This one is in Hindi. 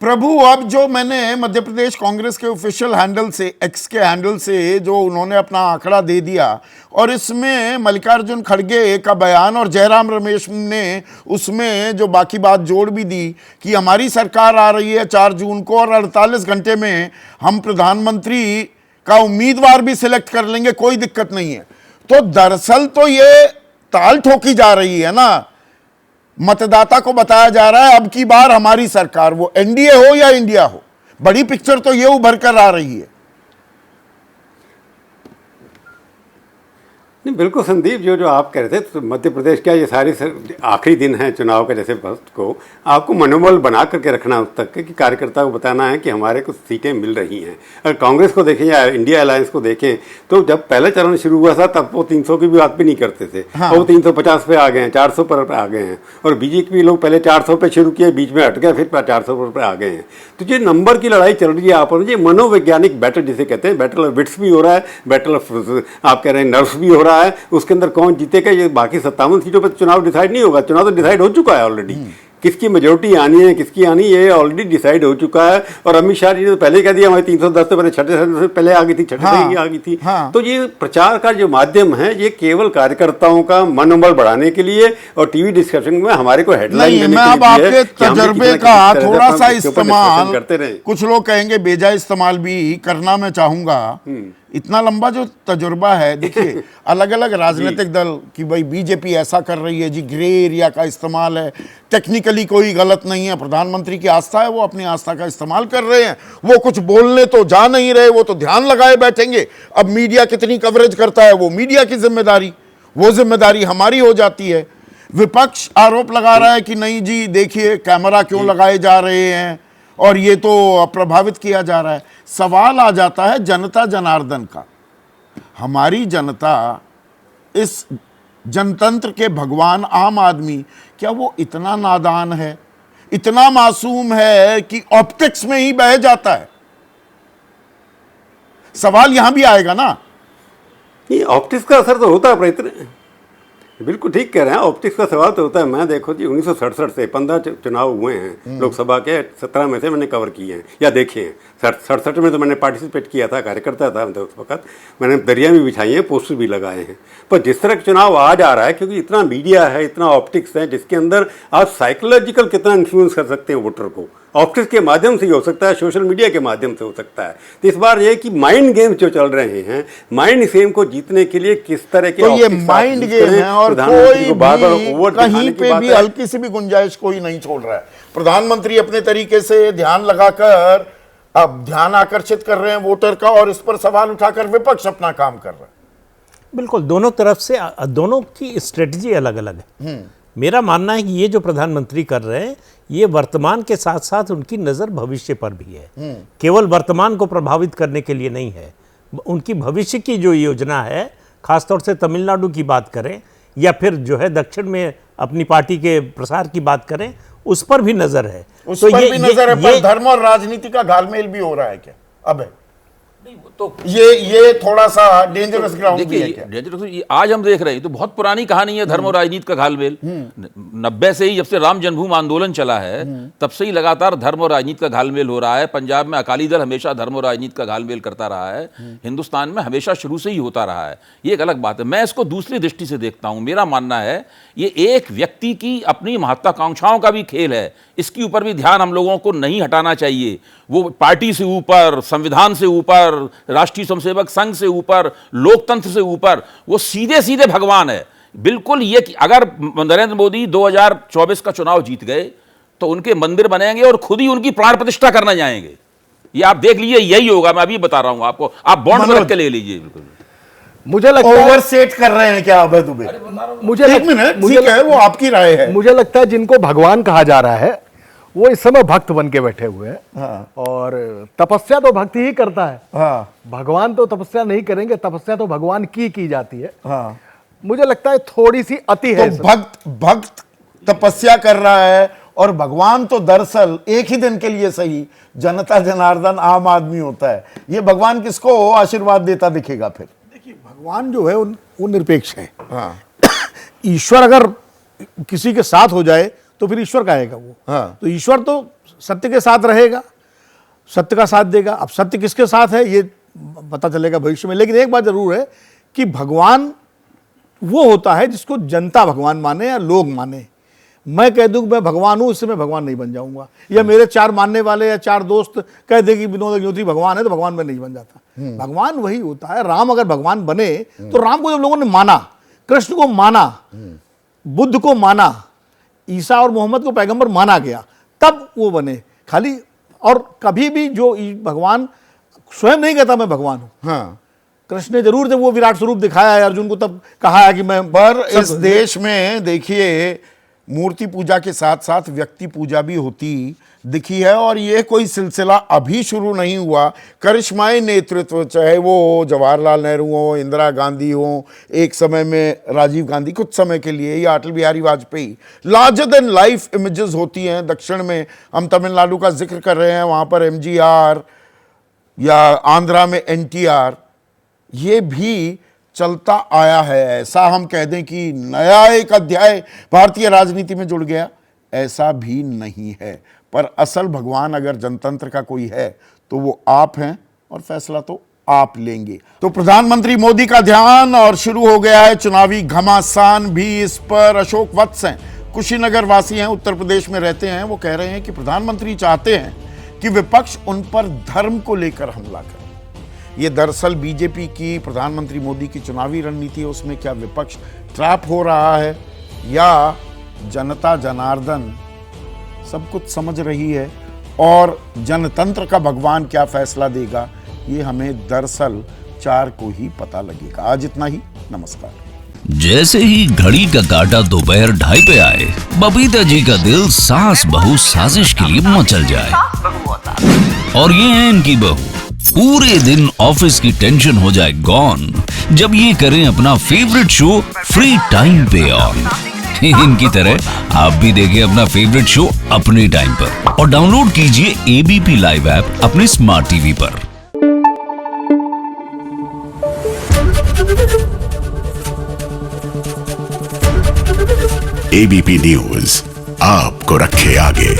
प्रभु, अब जो मैंने मध्य प्रदेश कांग्रेस के ऑफिशियल हैंडल से, एक्स के हैंडल से जो उन्होंने अपना आंकड़ा दे दिया, और इसमें मल्लिकार्जुन खड़गे का बयान और जयराम रमेश ने उसमें जो बाकी बात जोड़ भी दी कि हमारी सरकार आ रही है 4 जून को और 48 घंटे में हम प्रधानमंत्री का उम्मीदवार भी सिलेक्ट कर लेंगे, कोई दिक्कत नहीं है। तो दरअसल तो ये ताल ठोकी जा रही है ना, मतदाता को बताया जा रहा है अब की बार हमारी सरकार, वो एनडीए हो या इंडिया हो, बड़ी पिक्चर तो ये उभर कर आ रही है। नहीं, बिल्कुल संदीप, जो आप कह रहे थे, तो मध्य प्रदेश का ये सारी आखिरी दिन है चुनाव का, जैसे वक्त को आपको मनोबल बना करके रखना उस तक कि कार्यकर्ता को बताना है कि हमारे कुछ सीटें मिल रही हैं। अगर कांग्रेस को देखें या इंडिया अलायंस को देखें तो जब पहला चरण शुरू हुआ था तब वो 300 की भी बात भी नहीं करते थे। हाँ। वो 350 पे आ गए हैं, 400 पर आ गए हैं, और बीजेपी लोग पहले 400 पे शुरू किए, बीच में हट गए, फिर 400 पर आ गए हैं। तो ये नंबर की लड़ाई चल रही है आप, ये मनोवैज्ञानिक बैटल जिसे कहते हैं, बैटल ऑफ विट्स भी हो रहा है, बैटल ऑफ आप कह रहे हैं नर्व्स भी हो रहा है। उसके अंदर कौन जीतेगा, ये बाकी 57 सीटों पर चुनाव डिसाइड नहीं होगा, चुनाव तो डिसाइड हो चुका है ऑलरेडी। किसकी मेजोरिटी आनी है, किसकी आनी, ये ऑलरेडी डिसाइड हो चुका है। और अमित शाह जी ने तो पहले ही कह दिया हमारी 310 से पहले छठे से पहले आ गई थी, छठे से ही आ गई थी। हाँ। तो ये प्रचार का जो माध्यम है ये केवल कार्यकर्ताओं का मनोबल बढ़ाने के लिए और टीवी डिस्कशन में हमारे को हेडलाइन देने के लिए। अब आपके तजर्बे का थोड़ा सा इस्तेमाल करते रहे, कुछ लोग कहेंगे बेजा इस्तेमाल भी करना मैं चाहूंगा। इतना लंबा जो तजुर्बा है, देखिए अलग अलग राजनीतिक दल कि भाई बीजेपी ऐसा कर रही है जी, ग्रे एरिया का इस्तेमाल है, टेक्निकली कोई गलत नहीं है, प्रधानमंत्री की आस्था है, वो अपनी आस्था का इस्तेमाल कर रहे हैं, वो कुछ बोलने तो जा नहीं रहे, वो तो ध्यान लगाए बैठेंगे। अब मीडिया कितनी कवरेज करता है वो मीडिया की जिम्मेदारी, वो जिम्मेदारी हमारी हो जाती है। विपक्ष आरोप लगा रहा है कि नहीं जी देखिए कैमरा क्यों लगाए जा रहे हैं और ये तो प्रभावित किया जा रहा है। सवाल आ जाता है जनता जनार्दन का, हमारी जनता, इस जनतंत्र के भगवान आम आदमी, क्या वो इतना नादान है, इतना मासूम है कि ऑप्टिक्स में ही बह जाता है? सवाल यहां भी आएगा ना। ये ऑप्टिक्स का असर तो होता है, प्रयत्न बिल्कुल ठीक कह रहे हैं, ऑप्टिक्स का सवाल तो होता है। मैं देखो जी 1967 से 15 चुनाव हुए हैं लोकसभा के, 17 में से मैंने कवर किए हैं या देखे हैं। 67 में तो मैंने पार्टिसिपेट किया था, कार्यकर्ता था उस वक्त, मैंने दरिया भी बिछाई हैं, पोस्टर भी लगाए हैं। पर जिस तरह का चुनाव आज आ रहा है, क्योंकि इतना मीडिया है, इतना ऑप्टिक्स है, जिसके अंदर आप साइकोलॉजिकल कितना इन्फ्लुएंस कर सकते हैं वोटर को, ऑप्टिक्स के माध्यम से ही हो सकता है, सोशल मीडिया के माध्यम से हो सकता है। तो इस बार ये कि माइंड गेम जो चल रहे हैं, माइंड गेम को जीतने के लिए किस तरह के, तो ये माइंड गेम है और कोई भी कहीं पे भी हल्की सी भी गुंजाइश कोई नहीं छोड़ रहा है। प्रधानमंत्री अपने तरीके से ध्यान लगाकर अब ध्यान आकर्षित कर रहे हैं वोटर का, और इस पर सवाल उठाकर विपक्ष अपना काम कर रहा है। बिल्कुल, दोनों तरफ से दोनों की स्ट्रेटजी अलग अलग है। मेरा मानना है कि ये जो प्रधानमंत्री कर रहे हैं ये वर्तमान के साथ साथ उनकी नज़र भविष्य पर भी है, केवल वर्तमान को प्रभावित करने के लिए नहीं है। उनकी भविष्य की जो योजना है, खासतौर से तमिलनाडु की बात करें या फिर जो है दक्षिण में अपनी पार्टी के प्रसार की बात करें, उस पर भी नज़र है। उस पर भी नज़र है, पर धर्म और राजनीति का घालमेल भी हो रहा है क्या? अब है तो ये थोड़ा सा डेंजरस ग्राउंड भी है क्या? डेंजरस आज हम देख रहे हैं, तो बहुत पुरानी कहानी है धर्म और राजनीति का घालमेल। 90 से ही, जब से राम जन्मभूमि आंदोलन चला है तब से ही लगातार धर्म और राजनीति का घालमेल हो रहा है। पंजाब में अकाली दल हमेशा धर्म और राजनीति का घालमेल करता रहा है, हिंदुस्तान में हमेशा शुरू से ही होता रहा है। ये एक अलग बात है। मैं इसको दूसरी दृष्टि से देखता हूँ। मेरा मानना है ये एक व्यक्ति की अपनी महत्वाकांक्षाओं का भी खेल है, इसके ऊपर भी ध्यान हम लोगों को नहीं हटाना चाहिए। वो पार्टी से ऊपर, संविधान से ऊपर, राष्ट्रीय स्वयंसेवक संघ से ऊपर, लोकतंत्र से ऊपर, वो सीधे सीधे भगवान है। बिल्कुल ये कि अगर नरेंद्र मोदी 2024 का चुनाव जीत गए तो उनके मंदिर बनेंगे और खुद ही उनकी प्राण प्रतिष्ठा करने जाएंगे। ये आप देख लीजिए, यही होगा। मैं अभी बता रहा हूं आपको, आप बॉन्ड में रख के ले लीजिए। बिल्कुल मुझे लगता है ओवरसेट कर रहे हैं क्या अभय दुबे? मुझे ठीक है, वो आपकी राय है। मुझे लगता है जिनको भगवान कहा जा रहा है वो इस समय भक्त बन के बैठे हुए हैं। हाँ। और तपस्या तो भक्त ही करता है। हाँ। भगवान तो तपस्या नहीं करेंगे, तपस्या तो भगवान की जाती है। हाँ। मुझे लगता है थोड़ी सी अति है। तो भक्त तपस्या कर रहा है और भगवान तो दरअसल एक ही दिन के लिए सही जनता जनार्दन आम आदमी होता है। ये भगवान किसको आशीर्वाद देता दिखेगा फिर? देखिए, भगवान जो है वो निरपेक्ष है। हाँ। ईश्वर अगर किसी के साथ हो जाए तो फिर ईश्वर का आएगा वो। हाँ। तो ईश्वर तो सत्य के साथ रहेगा, सत्य का साथ देगा। अब सत्य किसके साथ है ये पता चलेगा भविष्य में। लेकिन एक बात जरूर है कि भगवान वो होता है जिसको जनता भगवान माने या लोग माने। मैं कह दूं मैं भगवान हूं, इससे मैं भगवान नहीं बन जाऊंगा, या मेरे 4 मानने वाले या 4 दोस्त कह दे कि विनोद अग्निहोत्री भगवान है तो भगवान में नहीं बन जाता। भगवान वही होता है। राम अगर भगवान बने तो राम को जब लोगों ने माना, कृष्ण को माना, बुद्ध को माना, ईसा और मोहम्मद को पैगंबर माना गया, तब वो बने। खाली और कभी भी जो भगवान स्वयं नहीं कहता मैं भगवान हूं। हाँ, कृष्ण ने जरूर जब वो विराट स्वरूप दिखाया है अर्जुन को, तब कहा है कि मैं पर इस देश में देखिए मूर्ति पूजा के साथ साथ व्यक्ति पूजा भी होती दिखी है, और ये कोई सिलसिला अभी शुरू नहीं हुआ। करिश्माई नेतृत्व, चाहे वो जवाहरलाल नेहरू हो, इंदिरा गांधी हो, एक समय में राजीव गांधी कुछ समय के लिए, या Atal Bihari Vajpayee, larger than life images होती हैं। दक्षिण में हम तमिलनाडु का जिक्र कर रहे हैं, वहाँ पर MGR, या आंध्रा में NTR, ये भी चलता आया है। ऐसा हम कह दें कि नया एक अध्याय भारतीय राजनीति में जुड़ गया, ऐसा भी नहीं है। पर असल भगवान अगर जनतंत्र का कोई है तो वो आप हैं, और फैसला तो आप लेंगे। तो प्रधानमंत्री मोदी का ध्यान और शुरू हो गया है चुनावी घमासान भी इस पर। अशोक वत्स हैं, कुशीनगर वासी हैं, उत्तर प्रदेश में रहते हैं। वो कह रहे हैं कि प्रधानमंत्री चाहते हैं कि विपक्ष उन पर धर्म को लेकर हमला करे। ये दरअसल बीजेपी की, प्रधानमंत्री मोदी की चुनावी रणनीति है। उसमें क्या विपक्ष ट्रैप हो रहा है, या जनता जनार्दन सब कुछ समझ रही है, और जनतंत्र का भगवान क्या फैसला देगा, ये हमें दरअसल 4 को ही पता लगेगा। आज इतना ही, नमस्कार। जैसे ही घड़ी का काटा दोपहर 2:30 पे आए, बबीता जी का दिल सास बहू साजिश के लिए मचल जाए। और ये है इनकी बहू, पूरे दिन ऑफिस की टेंशन हो जाए गॉन जब ये करें अपना फेवरेट शो फ्री टाइम पे ऑन। इनकी तरह आप भी देखिए अपना फेवरेट शो अपने टाइम पर, और डाउनलोड कीजिए ABP लाइव ऐप अपने स्मार्ट टीवी पर। ABP न्यूज आपको रखे आगे।